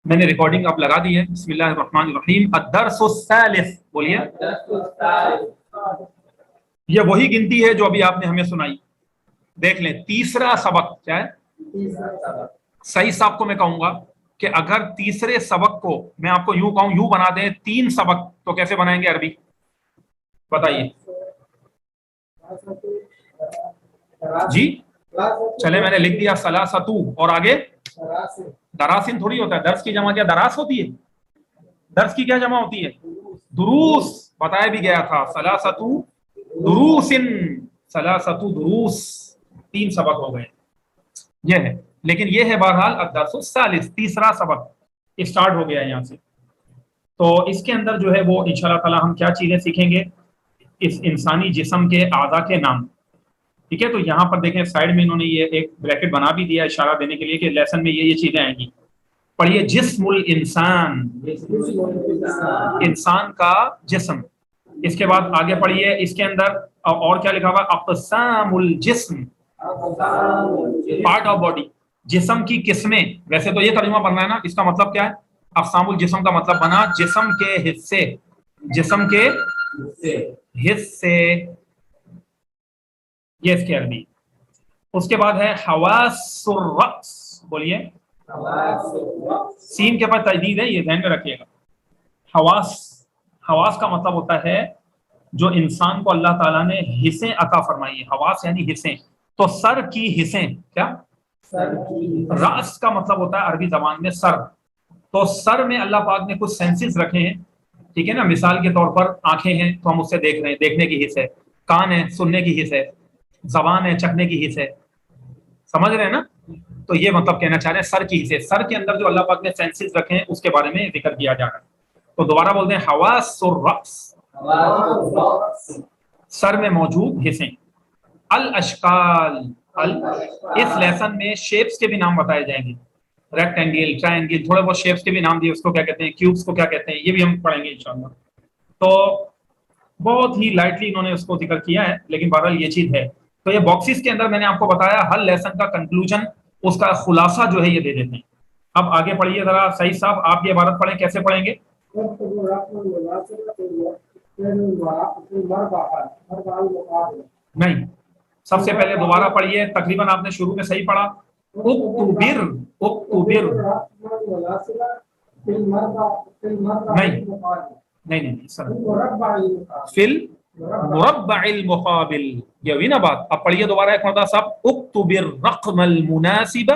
میں نے ریکارڈنگ اب لگا دی ہے. بسم اللہ الرحمن الرحیم. الدرس الثالث، بولیے. یہ وہی گنتی ہے جو ابھی آپ نے ہمیں سنائی. دیکھ لیں تیسرا سبق کیا ہے. صحیح صاحب کو میں کہوں گا کہ اگر تیسرے سبق کو میں آپ کو یوں کہوں یوں بنا دیں 3 سبق، تو کیسے بنائیں گے عربی بتائیے جی. چلے میں نے لکھ دیا سلاستو، اور آگے دراسن تھوڑی ہوتا ہے. درس کی جمع کیا دراس ہوتی ہے؟ درس کی کیا جمع ہوتی ہے؟ دروس. بتایا بھی گیا تھا سلاستو دروسن، سلاستو دروس. 3 سبق ہو گئے. یہ ہے، لیکن یہ ہے بہرحال الدرس الثالث، تیسرا سبق اسٹارٹ ہو گیا یہاں سے. تو اس کے اندر جو ہے وہ انشاءاللہ تعالی ہم کیا چیزیں سیکھیں گے؟ اس انسانی جسم کے اعضاء کے نام. ٹھیک ہے، تو یہاں پر دیکھیں سائڈ میں انہوں نے یہ ایک بریکٹ بنا بھی دیا اشارہ دینے کے لیے کہ لیسن میں یہ چیزیں آئیں گی. پڑھیے جسم الانسان، انسان کا جسم. اس کے بعد آگے پڑھیے اس کے اندر اور کیا لکھا ہوا؟ اقسام الجسم، پارٹ آف باڈی. جسم کی قسمیں. ویسے تو یہ ترجمہ بن رہا ہے نا، اس کا مطلب کیا ہے؟ اقسام الجسم کا مطلب بنا جسم کے حصے، جسم کے حصے. یہ اس کی عربی. اس کے بعد ہے حواس الرأس، بولیے. سین کے بعد تجدید ہے، یہ ذہن میں رکھیے گا. حواس، حواس کا مطلب ہوتا ہے جو انسان کو اللہ تعالیٰ نے حصیں عطا فرمائی ہیں. حواس یعنی حصیں. تو سر کی حصیں کیا؟ راس کا مطلب ہوتا ہے عربی زبان میں سر. تو سر میں اللہ پاک نے کچھ سینسز رکھے ہیں. ٹھیک ہے نا، مثال کے طور پر آنکھیں ہیں تو ہم اس سے دیکھ رہے ہیں، دیکھنے کی حص ہے. کان ہے سننے کی حص ہے. زبان ہے چکھنے کی حص ہے. سمجھ رہے ہیں نا؟ تو یہ مطلب کہنا چاہ رہے ہیں سر کی حصے. سر کے اندر جو اللہ پاک نے سینسز رکھے ہیں اس کے بارے میں ذکر کیا جا رہا ہے. تو دوبارہ بولتے ہیں حواس الرأس، سر میں موجود حصیں. الاشکال، اس لیسن میں شیپس کے بھی نام بتائے جائیں گے. ریکٹینگل، ٹرائنگل، تھوڑے بہت شیپس کے بھی نام دیے، اس کو کیا کہتے ہیں، کیوبس کو کیا کہتے ہیں، یہ بھی ہم پڑھیں گے انشاءاللہ. تو بہت ہی لائٹلی انہوں نے اس کو ذکر کیا ہے، لیکن بہرحال یہ چیز ہے. تو یہ باکسز کے اندر میں نے آپ کو بتایا ہر لیسن کا کنکلوژن، اس کا خلاصہ جو ہے یہ دے دیتے ہیں. اب آگے پڑھیے ذرا سعید صاحب، آپ یہ عبارت پڑھیں. کیسے پڑھیں گے؟ نہیں، سب سے پہلے دوبارہ پڑھیے. تقریباً آپ نے شروع میں صحیح پڑھا. اکتبر، اکتبر. نہیں سر، فل مربع المقابل، یہ ہوئی نا بات. اب پڑھیے دوبارہ ایک مرتبہ صاحب. اکتب الرقم المناسب.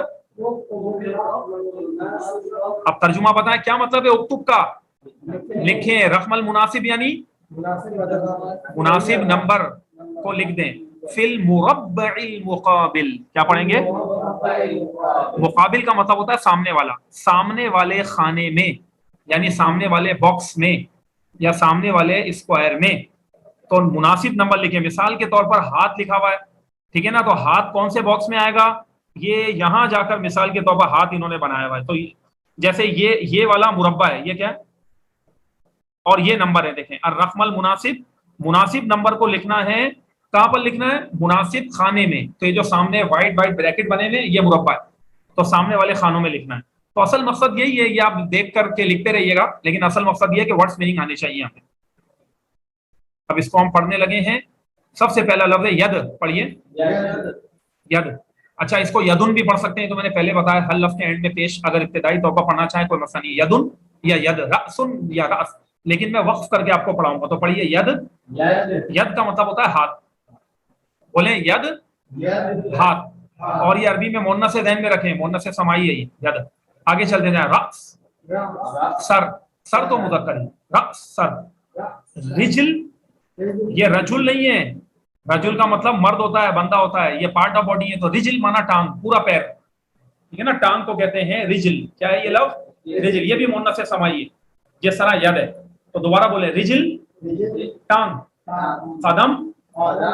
اب ترجمہ بتائیں کیا مطلب ہے اکتب کا؟ لکھیں. رقم المناسب یعنی مناسب نمبر کو لکھ دیں. فی المربع المقابل، کیا پڑھیں گے؟ مقابل کا مطلب ہوتا ہے سامنے والا. سامنے والے خانے میں، یعنی سامنے والے باکس میں یا سامنے والے اسکوائر میں. تو مناسب نمبر لکھیں. مثال کے طور پر ہاتھ لکھا ہوا ہے، ٹھیک ہے نا، تو ہاتھ کون سے باکس میں آئے گا؟ یہ یہاں جا کر مثال کے طور پر ہاتھ انہوں نے بنایا ہوا ہے. تو جیسے یہ والا مربع ہے، یہ کیا ہے؟ اور یہ نمبر ہے. دیکھیں الرقم المناسب، مناسب نمبر کو لکھنا ہے. کہاں پر لکھنا ہے؟ مناسب خانے میں. تو یہ جو سامنے وائٹ وائٹ بریکٹ بنے ہوئے یہ مربع ہے، تو سامنے والے خانوں میں لکھنا ہے. تو اصل مقصد یہی ہے، یہ آپ دیکھ کر کے لکھتے رہیے گا، لیکن اصل مقصد یہ ہے کہ ورڈز میننگ آنے چاہیے ہمیں. اب اس کو ہم پڑھنے لگے ہیں. سب سے پہلا لفظ ہے ید. پڑھیے ید. اچھا اس کو یدن بھی پڑھ سکتے ہیں، تو میں نے پہلے بتایا ہر لفظ کے اینڈ میں پیش اگر ابتدائی طور پر پڑھنا چاہیں کوئی مسئلہ نہیں. یدن یا ید، رأسن یا رأس، لیکن میں وقف کر کے آپ کو پڑھاؤں گا. تو پڑھیے ید. ید کا مطلب ہوتا ہے ہاتھ. بولیں ید، ہاتھ. اور یہ عربی میں مونس سے ذہن میں رکھیں، مونس سے سمائی ہے یہ ید. آگے چلتے جائیں. رأس، سر. سر تو مذکر ہے. رأس سر. رجل، یہ رجل نہیں ہے. رجل کا مطلب مرد ہوتا ہے، بندہ ہوتا ہے، یہ پارٹ آف باڈی ہے. تو رجل مانا ٹانگ، پورا پیر. ٹھیک ہے نا، ٹانگ کو کہتے ہیں رجل. کیا ہے یہ لفظ؟ رجل. یہ بھی مونس سے سمائی ہے جس طرح ید ہے. تو دوبارہ بولے رجل، ٹانگ. قدم،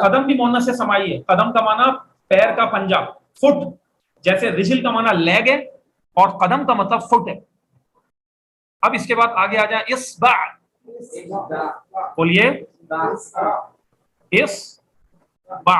قدم بھی مونس سے سمائی ہے. قدم کا مانا پیر کا پنجہ، فٹ. جیسے رجل کا مانا لیگ ہے اور قدم کا مطلب فٹ ہے. اب اس کے بعد آگے آ جائیں. اصبع، بولیے اصبع.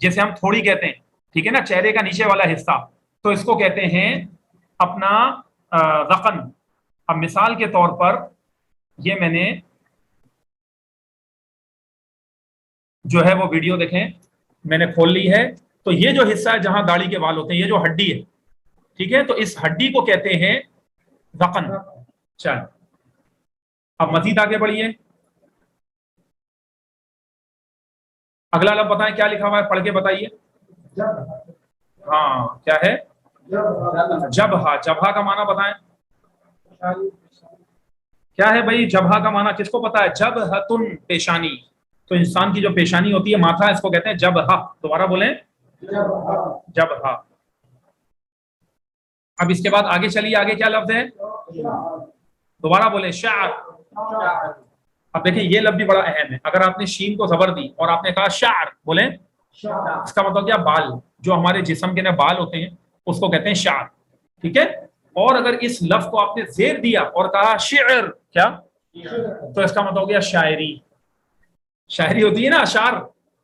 جیسے ہم تھوڑی کہتے ہیں، ٹھیک ہے نا، چہرے کا نیچے والا حصہ، تو اس کو کہتے ہیں اپنا ذقن. اب مثال کے طور پر یہ میں نے جو ہے وہ ویڈیو دیکھیں، میں نے کھول لی ہے. تو یہ جو حصہ ہے جہاں داڑھی کے بال ہوتے ہیں، یہ جو ہڈی ہے، ٹھیک ہے، تو اس ہڈی کو کہتے ہیں ذقن. چل اب مزید آگے بڑھیے. اگلا لفظ بتائیں کیا لکھا ہوا ہے، پڑھ کے بتائیے. ہاں کیا ہے؟ جبہا. جبہا کا معنی بتائیں کیا ہے بھائی؟ جبہا کا معنی کس کو پتا ہے؟ جبہتن، پیشانی. تو انسان کی جو پیشانی ہوتی ہے، ماتھا، اس کو کہتے ہیں جبہا. دوبارہ بولیں، جبہا. اب اس کے بعد آگے چلیے، آگے کیا لفظ ہے؟ دوبارہ بولیں، شعر. اب دیکھیں یہ لفظ بھی بڑا اہم ہے. اگر آپ نے شین کو زبر دی اور آپ نے کہا شعر، بولیں، اس کا مطلب کیا؟ بال. جو ہمارے جسم کے نا بال ہوتے ہیں اس کو کہتے ہیں شعر، ٹھیک ہے. اور اگر اس لفظ کو آپ نے زیر دیا اور کہا شعر، کیا؟ تو اس کا مطلب ہو گیا شاعری. شاعری ہوتی ہے نا، اشعار.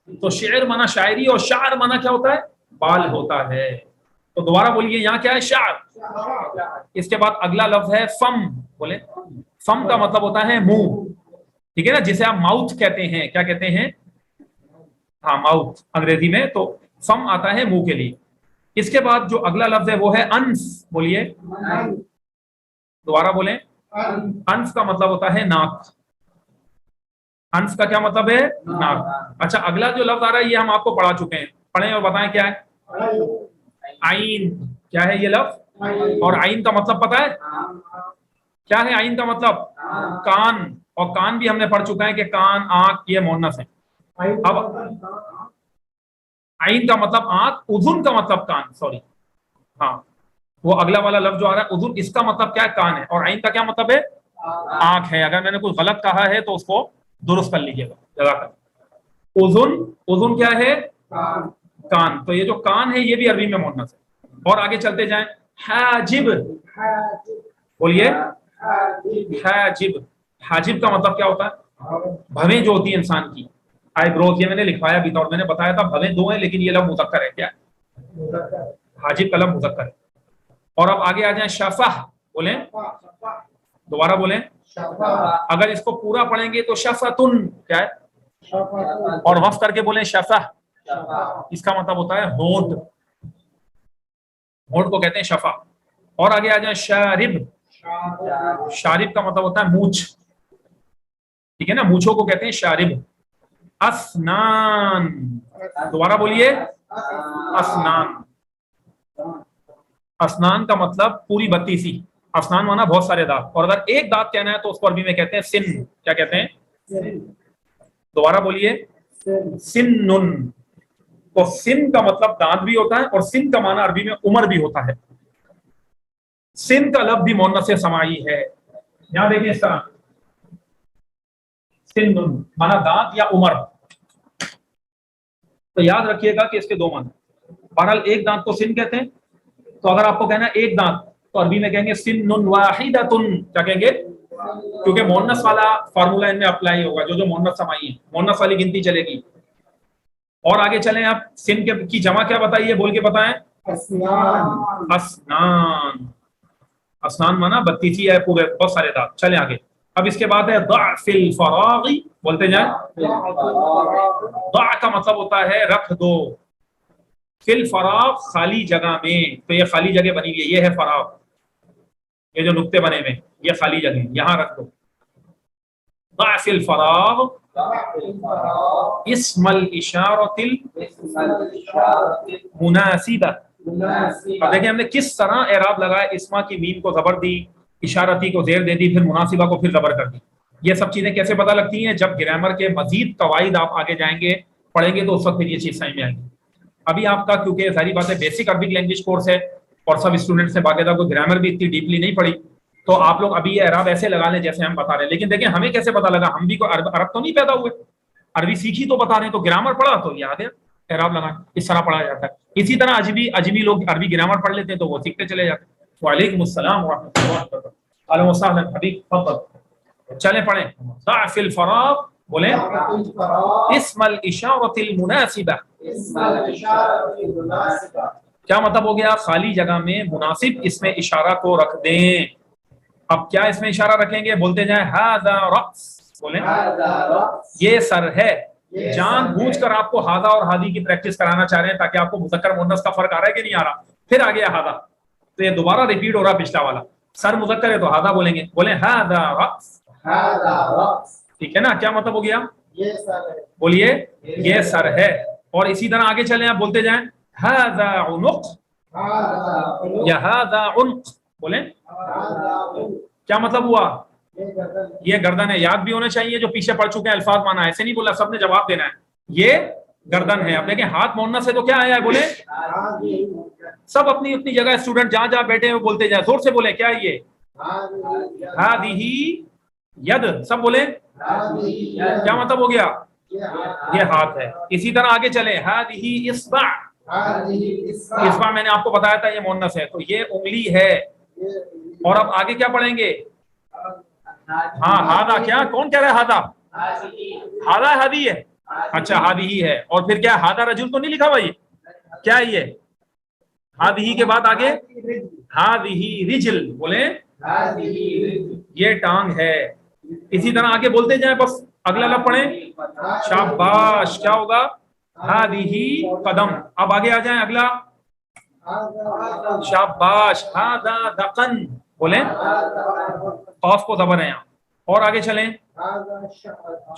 تو شعر مانا شاعری، اور شعر مانا کیا ہوتا ہے؟ بال ہوتا ہے. تو دوبارہ بولیے، یہاں کیا ہے؟ شعر. اس کے بعد اگلا لفظ ہے فم. بولیں، فم کا مطلب ہوتا ہے منہ، ٹھیک ہے نا، جسے آپ ماؤتھ کہتے ہیں. کیا کہتے ہیں؟ ہاں ماؤتھ انگریزی میں. تو فم آتا ہے منہ کے لیے. اس کے بعد جو اگلا لفظ ہے وہ ہے انف. بولیے، دوبارہ بولیں. انف کا مطلب ہوتا ہے ناک. انف کا کیا مطلب ہے؟ ناک. اچھا، اگلا جو لفظ آ رہا ہے یہ ہم آپ کو پڑھا چکے ہیں. پڑھیں اور بتائیں کیا ہے؟ عین. کیا ہے یہ لفظ؟ اور عین کا مطلب پتا ہے کیا ہے؟ عین کا مطلب کان. اور کان بھی ہم نے پڑھ چکا ہے کہ کان، آنکھ، یہ مؤنث ہے. اب عین کا مطلب آنکھ، اذن کا مطلب کان. سوری، ہاں، وہ اگلا والا لفظ جو آ رہا ہے اذن، اس کا مطلب کیا ہے؟ کان ہے. اور عین کا کیا مطلب ہے؟ آنکھ ہے. اگر میں نے کچھ غلط کہا ہے تو اس کو درست کر لیجیے گا. جزاک اللہ. اذن، اذن کیا ہے؟ کان. تو یہ جو کان ہے یہ بھی عربی میں مؤنث ہے. اور آگے چلتے جائیں. حاجب. بولیے، حاجب. حاجب کا مطلب کیا ہوتا ہے؟ بھویں جو ہوتی ہے انسان کی، آئی بروز. یہ میں نے لکھوایا بھی تھا اور میں نے بتایا تھا بھویں دو ہیں لیکن یہ لفظ مذکر ہے. کیا؟ حاجب کا لفظ مذکر ہے. اور اب آگے آ جائیں. شفح. بولیں، دوبارہ بولیں. اگر اس کو پورا پڑھیں گے تو شفتن. کیا ہے؟ اور وقف کر کے بولیں شفح. اس کا مطلب ہوتا ہے ہونٹ. ہونٹ کو کہتے ہیں شفا. اور آگے آ جائیں. شارب. شارب کا مطلب ہوتا ہے مونچھ، ٹھیک ہے نا، مونچھوں کو کہتے ہیں شارب. اسنان. دوبارہ بولیے، اسنان. اسنان کا مطلب پوری 32. اسنان مانا بہت سارے دانت. اور اگر ایک دانت کہنا ہے تو اس کو عربی میں کہتے ہیں سن. کیا کہتے ہیں؟ دوبارہ بولیے، سنن. تو سن کا مطلب دانت بھی ہوتا ہے، اور سن کا معنی عربی میں عمر بھی ہوتا ہے. سن کا لفظ بھی مؤنث سمائی ہے. یہاں دیکھیں اس طرح، سن مانا دانت یا عمر. تو یاد رکھیے گا کہ اس کے دو معنی. بہرحال ایک دانت کو سن کہتے ہیں. تو اگر آپ کو کہنا ہے ایک دانت تو عربی میں کہیں گے سن واحدۃ. کیا کہیں گے؟ کیونکہ مؤنث والا فارمولا ان میں اپلائی ہوگا. جو جو مؤنث سمائی ہے مؤنث والی گنتی چلے گی. اور آگے چلیں. آپ سن کی جمع کیا بتائیے؟ بول کے بتائیں. اسنان. اسنان. اسنان مانا 32 ہے، پورے بہت سارے دانت. چلیں آگے. اب اس کے بعد ہے ضع فی الفراغ. بولتے جائیں. ضع کا مطلب ہوتا ہے رکھ دو. فی الفراغ، خالی جگہ میں. تو یہ خالی جگہ بنی ہوئی ہے، یہ ہے فراغ. یہ جو نقطے بنے ہوئے یہ خالی جگہ، یہاں رکھ دو. ضع فی الفراغ اسم الاشارۃ المناسبہ. اب دیکھیں ہم نے کس طرح اعراب لگایا. اسما کی میم کو زبر دی، اشارتی کو زیر دے دی، پھر مناسبہ کو پھر زبر کر دی. یہ سب چیزیں کیسے پتہ لگتی ہیں؟ جب گرامر کے مزید قواعد آپ آگے جائیں گے، پڑھیں گے، تو اس وقت پھر یہ چیز سمجھ میں آئے گی. ابھی آپ کا کیونکہ ظاہری بات ہے بیسک عربک لینگویج کورس ہے اور سب اسٹوڈنٹس نے باقاعدہ کو گرامر بھی اتنی ڈیپلی نہیں پڑھی، تو آپ لوگ ابھی یہ اعراب ایسے لگا لیں جیسے ہم بتا رہے ہیں. لیکن دیکھیں ہمیں کیسے پتا لگا؟ ہم بھی کوئی عرب تو نہیں پیدا ہوئے، عربی سیکھی تو بتا رہے ہیں. تو گرامر پڑھا تو یاد ہے اعراب لگا، اس طرح پڑھا جاتا ہے. اسی طرح اجمی لوگ عربی گرامر پڑھ لیتے ہیں تو وہ سیکھتے چلے جاتے ہیں. وعلیکم السلام ورحمۃ اللہ وبرکاتہ. اہلا وسہلا حبیب، تفضل. چلیں پڑھیں. ضع فی الفراغ بولیں اسم الاشارۃ المناسبہ. کیا مطلب ہو گیا؟ خالی جگہ میں مناسب اسم اشارہ کو رکھ دیں. اب کیا اسم اشارہ رکھیں گے؟ بولتے جائیں ھذا رأس. بولیں یہ سر ہے. جان بوجھ کر آپ کو ھذا اور ھذی کی پریکٹس کرانا چاہ رہے ہیں تاکہ آپ کو مذکر مؤنث کا فرق آ رہا ہے کہ نہیں آ رہا. پھر آ گیا ھذا تو یہ دوبارہ ریپیٹ ہو رہا پچھلا والا. سر مذکر ہے تو ھذا بولیں گے. بولیں ھذا رأس. ٹھیک ہے نا؟ کیا مطلب ہو گیا؟ بولیے یہ سر ہے. اور اسی طرح آگے چلیں آپ بولتے جائیں ھذا عنق یا ھذا عنق. بولیں کیا مطلب ہوا؟ یہ گردن ہے. یاد بھی ہونا چاہیے جو پیچھے پڑ چکے ہیں الفاظ مانا. ایسے نہیں بولا سب نے جواب دینا ہے. یہ گردن ہے. اب دیکھیں ہاتھ مؤنث ہے تو کیا آیا ہے؟ بولیں سب اپنی اپنی جگہ اسٹوڈنٹ جہاں جہاں بیٹھے ہیں بولتے جائیں زور سے بولیں کیا ہے یہ؟ ھذہ ید. سب بولیں کیا مطلب ہو گیا؟ یہ ہاتھ ہے. اسی طرح آگے چلیں ھذہ اصبع. اصبع میں نے آپ کو بتایا تھا یہ مؤنث ہے تو یہ انگلی ہے. اور اب آگے کیا پڑھیں گے؟ ہاں ھذا. کیا کون کہہ رہا ہے ھذا؟ ھذا ھذی ہے. اچھا ھذہ ہے. اور پھر کیا ھذا رجل تو نہیں لکھا بھائی؟ کیا ہے یہ؟ ھذہ کے بعد آگے ھذہ رجل. بولیں یہ ٹانگ ہے. اسی طرح آگے بولتے جائیں. بس اگلا لفظ پڑھیں شاباش. کیا ہوگا؟ ھذہ قدم. اب آگے آ جائیں اگلا شاباش ھذا دقن. بولیں قاف کو زبر ہے یہاں. اور آگے چلیں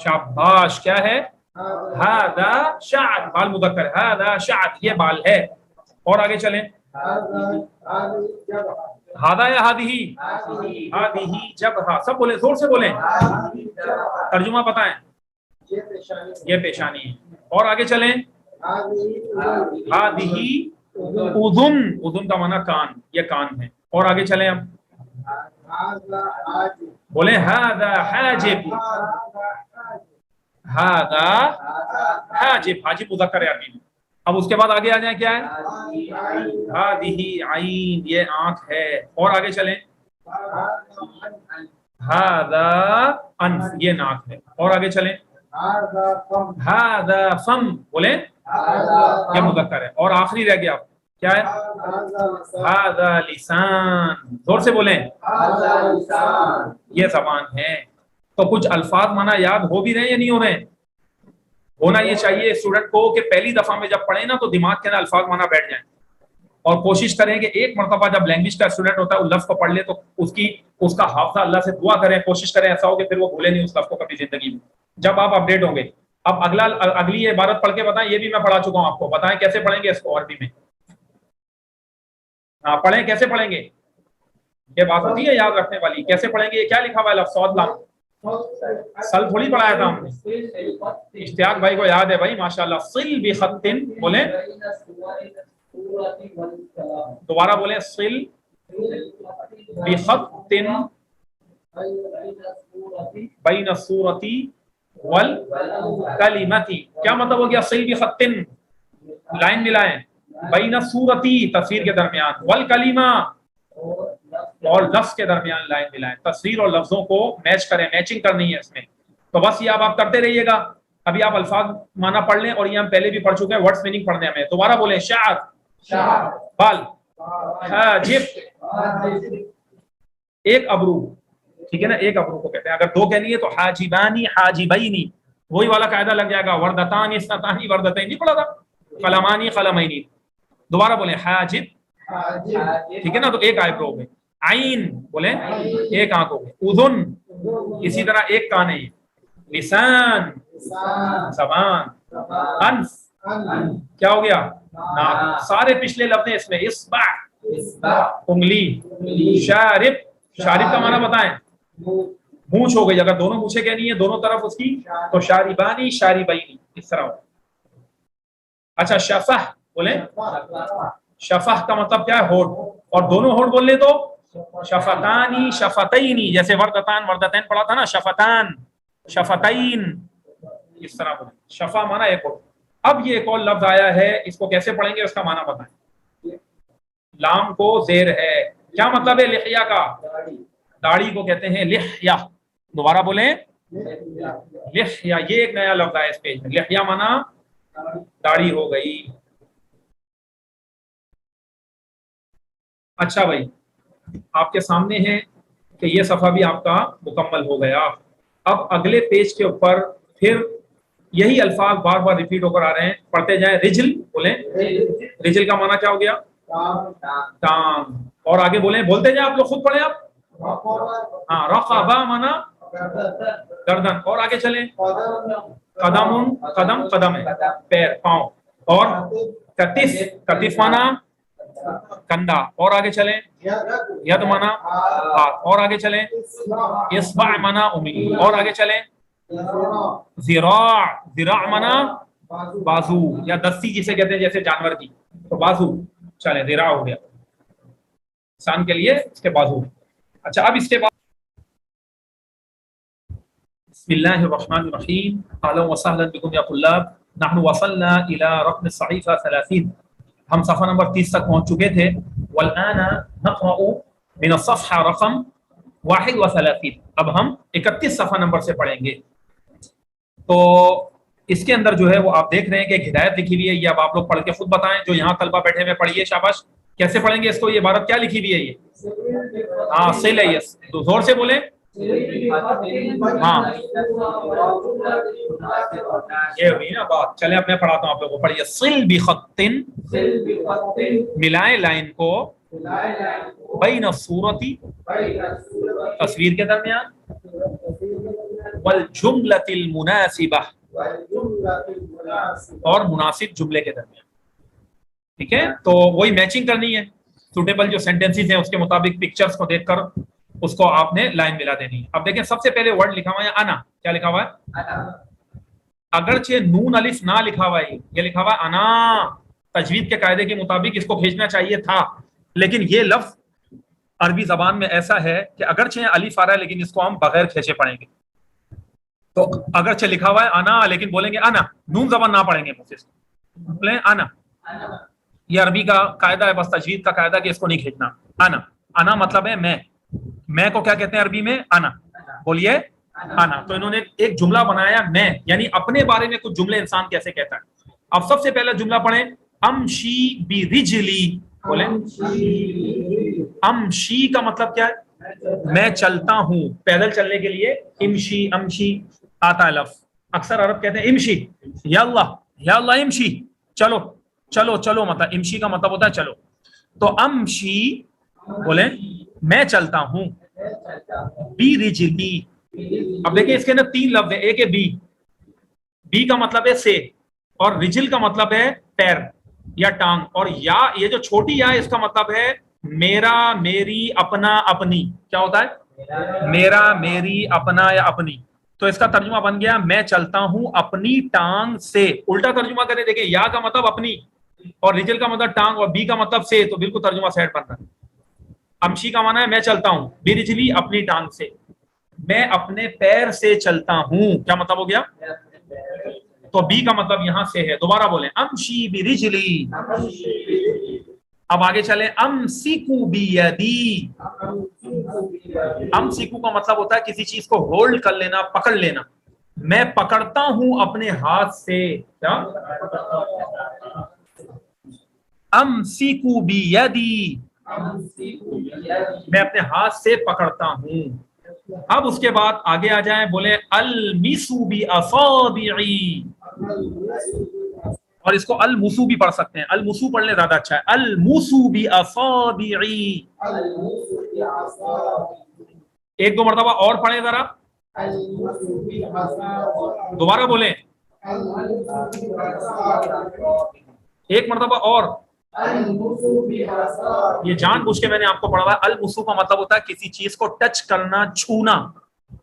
شاباش. کیا ہے؟ ھذا شعر. بال مذکر ھذا شعر یہ بال ہے. اور آگے چلیں ھذا یا ھذہ؟ ھذہ جبہہ. سب بولیں زور سے بولیں. ترجمہ بتائیں. یہ پیشانی ہے. اور آگے چلیں ھذہ اذن. اذن کا معنی کان. یہ کان ہے. اور آگے چلیں ہم بولیں ھذا حاجب. ھذا حاجب. حاجب مذکر ہے عربی میں. اب اس کے بعد آگے آ جائیں کیا ہے؟ ھذہ عین. یہ آنکھ ہے. اور آگے چلیں ھذا انف. یہ ناک ہے. اور آگے چلیں ھذا فم. بولیں یہ مذکر ہے. اور آخری رہ گیا کیا ہے؟ ھذا لسان. زور سے بولیں یہ زبان ہے. تو کچھ الفاظ مانا یاد ہو بھی رہے ہیں یا نہیں ہو رہے ہیں؟ ہونا یہ چاہیے اسٹوڈنٹ کو کہ پہلی دفعہ میں جب پڑھیں نا تو دماغ کے اندر الفاظ مانا بیٹھ جائیں. اور کوشش کریں کہ ایک مرتبہ جب لینگویج کا اسٹوڈنٹ ہوتا ہے وہ لفظ کو پڑھ لے تو اس کا حافظہ اللہ سے دعا کریں. کوشش کریں ایسا ہو کہ پھر وہ بھولے نہیں اس لفظ کو کبھی زندگی میں جب آپ اپڈیٹ ہوں گے. اب اگلی عبارت پڑھ کے بتائیں. یہ بھی میں پڑھا چکا ہوں آپ کو. بتائیں کیسے پڑھیں گے اس کو عربی میں؟ ہاں پڑھیں. کیسے پڑھیں گے؟ یہ بات ہوتی ہے یاد رکھنے والی. کیسے پڑھیں گے؟ یہ کیا لکھا ہوا ہے لفظ؟ سعود لام. سل تھوڑی پڑھایا تھا ہم نے. اشتیاق بھائی کو یاد ہے بھائی ماشاءاللہ. صل بخط. بولیں دوبارہ بولیں صل بخط بین السورۃ والکلمۃ. کیا مطلب ہو گیا؟ صل بخط لائن ملائیں. بین السورۃ تصویر کے درمیان. والکلمہ اور لفظ کے درمیان لائن ملائیں. تصویر اور لفظوں کو میچ کریں. میچنگ کرنی ہے اس میں. تو بس یہ اب آپ کرتے رہیے گا. ابھی آپ الفاظ معنی پڑھ لیں اور یہ ہم پہلے بھی پڑھ چکے ہیں. ورڈز میننگ پڑھنے ہمیں. دوبارہ بولیں شعر بال. حاجب ایک ابرو. ٹھیک ہے نا؟ ایک ابرو کو کہتے ہیں. اگر دو کہنی ہے تو حاجبانی حاجبینی. وہی والا قاعدہ لگ جائے گا. وردتان اثنتان وردتین نہیں پڑھا تھا؟ قلمانی قلمین. دوبارہ بولیں حاجب. ٹھیک ہے نا؟ تو ایک آئی برو میں. عین بولیں ایک آنکھ ہو گئی. اذن اسی طرح ایک کان ہے. لسان زبان. انف کیا ہو گیا؟ ناک. سارے پچھلے لفظ اس میں. اصبع انگلی. شارب. شارب کا معنی بتائیں. مونچھ ہو گئی. اگر دونوں مونچھیں کہنی ہے دونوں طرف اس کی تو شاربانی شاربینی اس طرح. اچھا شفہ بولیں. شفہ کا مطلب کیا ہے؟ ہونٹ. اور دونوں ہونٹ بول لیں تو شفتانی شفتینی. جیسے وردتان وردتین پڑھا تھا نا. شفتان شفتین اس طرح بولیں. شفا مانا ایک ہونٹ. اب یہ ایک اور لفظ آیا ہے. اس کو کیسے پڑھیں گے اس کا معنی بتائیں. لام کو زیر ہے. کیا مطلب ہے لحیہ کا؟ داڑھی کو کہتے ہیں لحیہ. دوبارہ بولیں لحیا، یہ ایک نیا لفظ ہے اس پیج میں. لحیا مانا داڑھی ہو گئی. اچھا بھائی، آپ کے سامنے ہے کہ یہ صفحہ بھی آپ کا مکمل ہو گیا. اب اگلے پیج کے اوپر پھر یہی الفاظ بار بار ریپیٹ ہو کر آ رہے ہیں. پڑھتے جائیں. رجل بولیں. رجل کا معنی کیا ہو گیا؟ ٹانگ. اور آگے بولیں، بولتے جائیں آپ لوگ، خود پڑھیں آپ. ہاں. رقبہ معنی گردن. اور آگے چلیں. قدم، قدم قدم ہے پیر پاؤں. اور کتف، کتف معنی کندھا. اور آگے چلیں. ید مانا ہاتھ. اور آگے چلیں. اصبع مانا انگلی. اور آگے چلیں. ذراع، ذراع مانا بازو یا دستی جسے کہتے ہیں جیسے جانور کی، تو بازو. چلیں ذراع ہو گیا انسان کے لیے، اس کے بازو. اچھا اب اس کے بعد بسم اللہ الرحمن الرحیم. اهلا وسهلا بكم يا طلاب. نحن وصلنا الى رقم الصحيفه 30. ہم صفحہ نمبر 30 تک پہنچ چکے تھے. والآن نقرأ من الصفحہ رقم 31. اب ہم 31 صفحہ نمبر سے پڑھیں گے. تو اس کے اندر جو ہے وہ آپ دیکھ رہے ہیں کہ ایک ہدایت لکھی ہوئی ہے. یہ اب آپ لوگ پڑھ کے خود بتائیں. جو یہاں طلبہ بیٹھے ہوئے پڑھیے، شاباش. کیسے پڑھیں گے اس کو؟ یہ عبارت کیا لکھی ہوئی ہے؟ یہ ہاں صل ہے. یس تو زور سے بولیں. ہاں یہ ہوئی نا بات. چلیں اب میں پڑھاتا ہوں آپ لوگوں کو. پڑھیے. صل بخط، ملائے لائن کو، بین الصورتی، تصویر کے درمیان، والجملۃ المناسبہ، اور مناسب جملے کے درمیان. ٹھیک ہے، تو وہی میچنگ کرنی ہے. سوٹیبل جو سینٹینسز ہیں اس کے مطابق پکچرز کو دیکھ کر اس کو آپ نے لائن ملا دینی ہے. اب دیکھیں سب سے پہلے ورڈ لکھا ہوا ہے انا. کیا لکھا ہوا ہے؟ اگرچہ نون الف نہ لکھا ہوا ہے، یہ لکھا ہوا ہے انا. تجوید کے قاعدے کے مطابق اس کو کھینچنا چاہیے تھا، لیکن یہ لفظ عربی زبان میں ایسا ہے کہ اگرچہ الف آ رہا ہے لیکن اس کو ہم بغیر کھینچے پڑھیں گے. تو اگرچہ لکھا ہوا ہے انا لیکن بولیں گے انا. نون زبان نہ پڑھیں گے، بولیں انا. یہ عربی کا قاعدہ ہے، بس تجوید کا قاعدہ کہ اس کو نہیں کھینچنا. انا، انا مطلب ہے میں. میں کو کیا کہتے ہیں عربی میں؟ انا. بولیے انا. تو انہوں نے ایک جملہ بنایا میں، یعنی اپنے بارے میں کچھ جملے انسان کیسے کہتا ہے. اب سب سے پہلا جملہ پڑھیں. امشی برجلی. بولیں امشی کا مطلب کیا ہے؟ میں چلتا ہوں. پیدل چلنے کے لیے امشی، امشی آتا ہے لفظ. اکثر عرب کہتے ہیں امشی، یا اللہ یا اللہ امشی، چلو چلو چلو. مطلب امشی کا مطلب ہوتا ہے چلو. تو امشی بولیں میں چلتا ہوں. بی رجلی. اب دیکھیں اس کے اندر 3 لفظ ہیں. ایک ہے بی، بی کا مطلب ہے سے، اور رجل کا مطلب ہے پیر یا ٹانگ. اور یا یہ جو چھوٹی یا اس کا مطلب ہے میرا، میری، اپنا، اپنی. کیا ہوتا ہے؟ میرا، میری، اپنا یا اپنی. تو اس کا ترجمہ بن گیا میں چلتا ہوں اپنی ٹانگ سے. الٹا ترجمہ کریں دیکھیں، یا کا مطلب اپنی اور رجل کا مطلب ٹانگ اور بی کا مطلب سے، تو بالکل ترجمہ سیٹ بنتا ہے. امشی کا معنی ہے میں چلتا ہوں، برجلی اپنی ٹانگ سے، میں اپنے پیر سے چلتا ہوں. کیا مطلب ہو گیا؟ تو بی کا مطلب یہاں سے ہے. دوبارہ بولیں امشی برجلی. اب آگے چلیں. امسکو بیدی. امسکو کا مطلب ہوتا ہے کسی چیز کو ہولڈ کر لینا، پکڑ لینا. میں پکڑتا ہوں اپنے ہاتھ سے. کیا؟ امسکو بیدی، میں اپنے ہاتھ سے پکڑتا ہوں. اب اس کے بعد آگے آ جائیں. بولے المسو باصابعی. اور اس کو المسو بھی پڑھ سکتے ہیں. المسو پڑھنے زیادہ اچھا ہے. المسو باصابعی. ایک 2 مرتبہ اور پڑھیں ذرا. دوبارہ بولیں ایک مرتبہ اور. یہ جان بوجھ کے میں نے آپ کو پڑھا. المسو کا مطلب ہوتا ہے کسی چیز کو ٹچ کرنا، چھونا،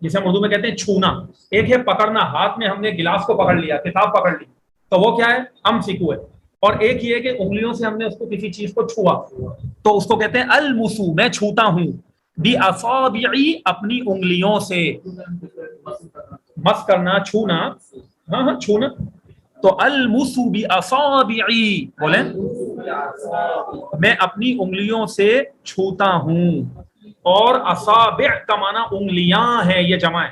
جسے ہم اردو میں کہتے ہیں چھونا. ایک ہے پکڑنا، ہاتھ میں ہم نے گلاس کو پکڑ لیا، کتاب پکڑ لی، تو وہ کیا ہے؟ امسکو ہے. اور ایک یہ کہ انگلیوں سے ہم نے اس کو کسی چیز کو چھوا، تو اس کو کہتے ہیں المسو، میں چھوتا ہوں. باصابعی، اپنی انگلیوں سے. مس کرنا، چھونا. ہاں ہاں چھونا. تو المسو باصابعی بولیں میں اپنی انگلیوں سے چھوتا ہوں. اور اصابع کا معنی انگلیاں ہے، یہ جمع ہے.